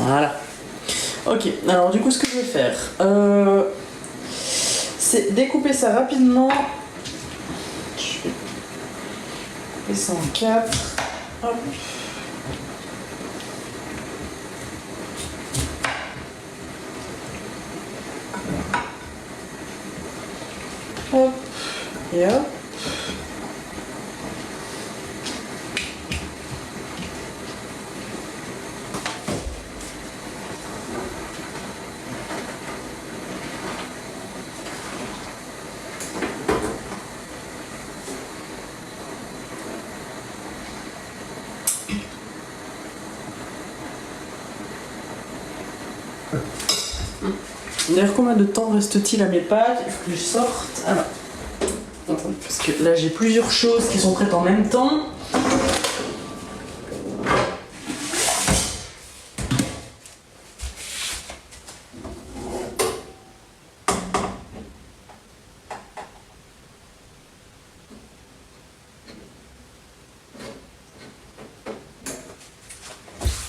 Voilà. Ok, alors du coup ce que je vais faire, c'est découper ça rapidement. Je vais couper ça en 4. Hop. Hop. Et hop. D'ailleurs, combien de temps reste-t-il à mes pâtes? Il faut que je sorte. Alors, attendez, parce que là j'ai plusieurs choses qui sont prêtes en même temps.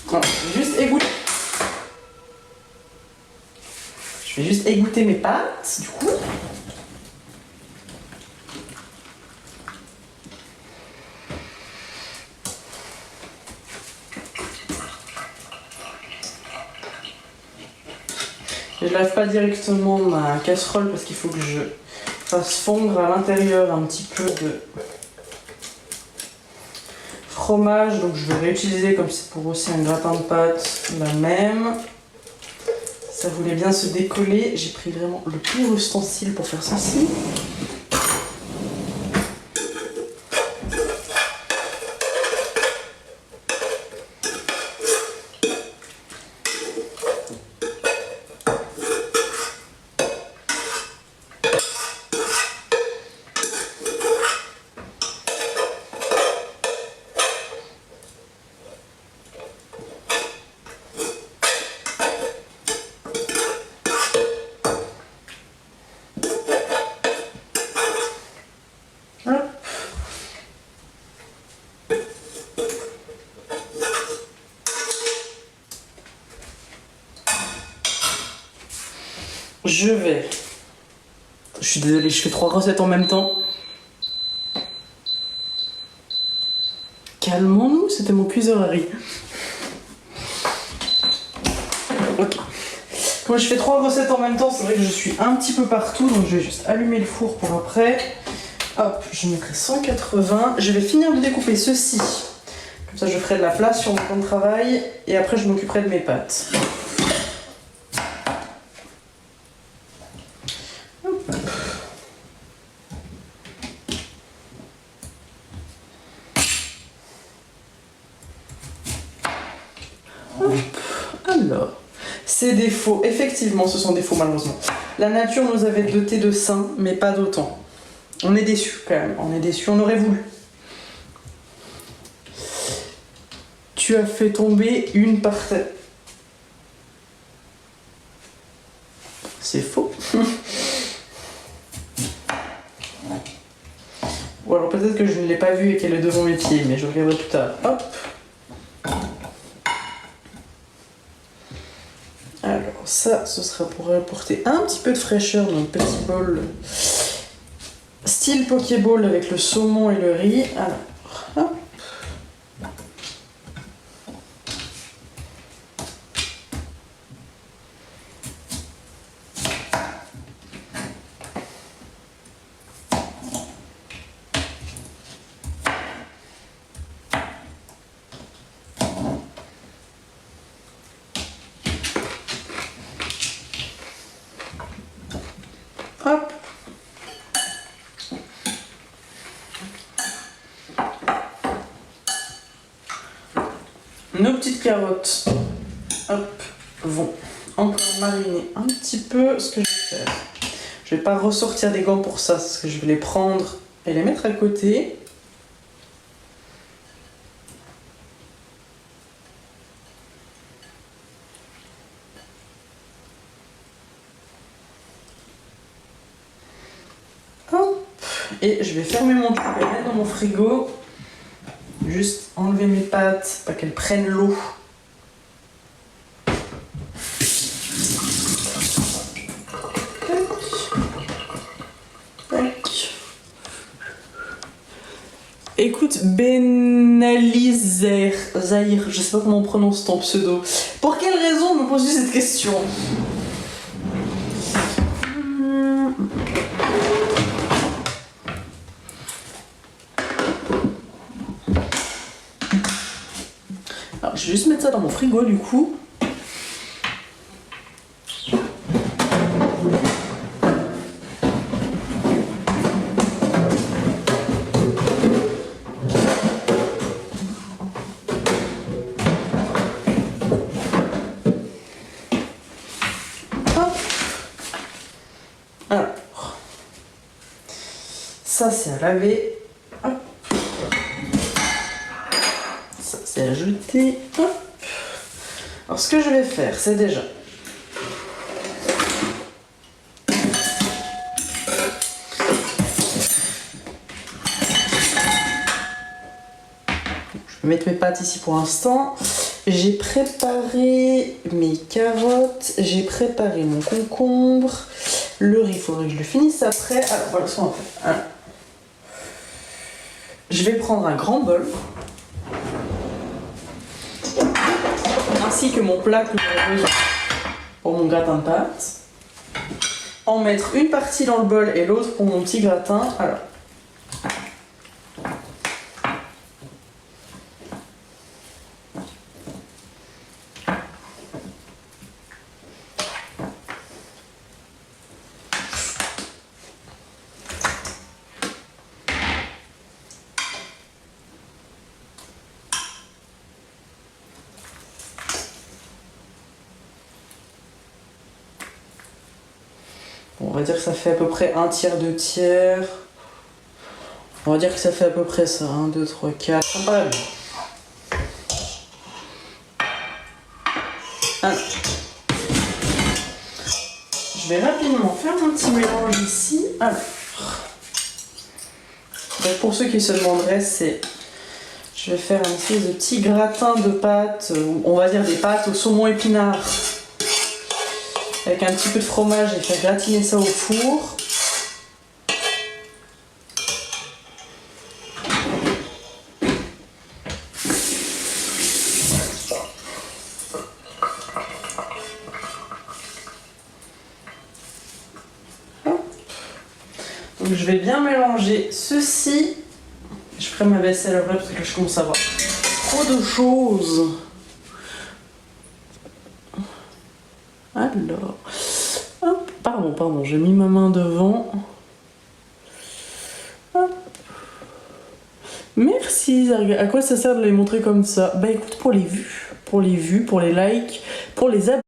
Voilà, je vais juste égoutter. Je vais juste égoutter mes pâtes, du coup. Je lave pas directement ma casserole parce qu'il faut que je fasse fondre à l'intérieur un petit peu de fromage. Donc je vais réutiliser, comme c'est pour aussi un gratin de pâtes, la même. Ça voulait bien se décoller. J'ai pris vraiment le pire ustensile pour faire ceci. Je suis désolée, je fais 3 recettes en même temps. Calmons-nous, c'était mon cuiseur à riz. Ok. Comme je fais 3 recettes en même temps, c'est vrai que je suis un petit peu partout, donc je vais juste allumer le four pour après. Hop, je mettrai 180. Je vais finir de découper ceci. Comme ça, je ferai de la place sur mon plan de travail et après, je m'occuperai de mes pâtes. Alors, ces défauts, effectivement, ce sont des défauts malheureusement. La nature nous avait dotés de seins, mais pas d'autant. On est déçus quand même, on est déçus, on aurait voulu. Tu as fait tomber une par terre. C'est faux. Ou alors peut-être que je ne l'ai pas vue et qu'elle est devant mes pieds, mais je regarderai plus tard. Hop. Alors ça, ce sera pour apporter un petit peu de fraîcheur dans notre petit bol style Pokéball avec le saumon et le riz. Alors, hop. Hop. Nos petites carottes, hop, vont encore mariner un petit peu. Ce que je vais faire, je vais pas ressortir des gants pour ça, parce que je vais les prendre et les mettre à côté. Et je vais fermer mon truc et mettre dans mon frigo. Juste enlever mes pâtes, pas qu'elles prennent l'eau. Ben Ali Zahir, je sais pas comment on prononce ton pseudo. Pour quelle raison me poses-tu cette question? Alors, je vais juste mettre ça dans mon frigo du coup. Alors, ça c'est à laver. Hop. Ça c'est à jeter. Hop. Alors ce que je vais faire, c'est déjà je vais mettre mes pâtes ici pour l'instant. J'ai préparé mes carottes, j'ai préparé mon concombre. Le riz, il faudrait que je le finisse après. Alors voilà ce qu'on va faire. Alors, je vais prendre un grand bol. Ainsi que mon plat que j'aurai besoin pour mon gratin de pâtes. En mettre une partie dans le bol et l'autre pour mon petit gratin. Alors. Bon, on va dire que ça fait à peu près un tiers, 2 tiers. On va dire que ça fait à peu près ça. 1, 2, 3, 4. Ça me paraît bien. Alors. Je vais rapidement faire un petit mélange ici. Alors. Donc pour ceux qui se demanderaient, c'est... Je vais faire un espèce de petit gratin de pâtes, on va dire des pâtes au saumon épinard. Avec un petit peu de fromage et faire gratiner ça au four. Donc je vais bien mélanger ceci. Je ferai ma vaisselle après parce que là je commence à avoir trop de choses. Alors, hop, pardon, j'ai mis ma main devant. Hop. Merci Zarga. À quoi ça sert de les montrer comme ça? Bah écoute, pour les vues, pour les likes, pour les abonnés.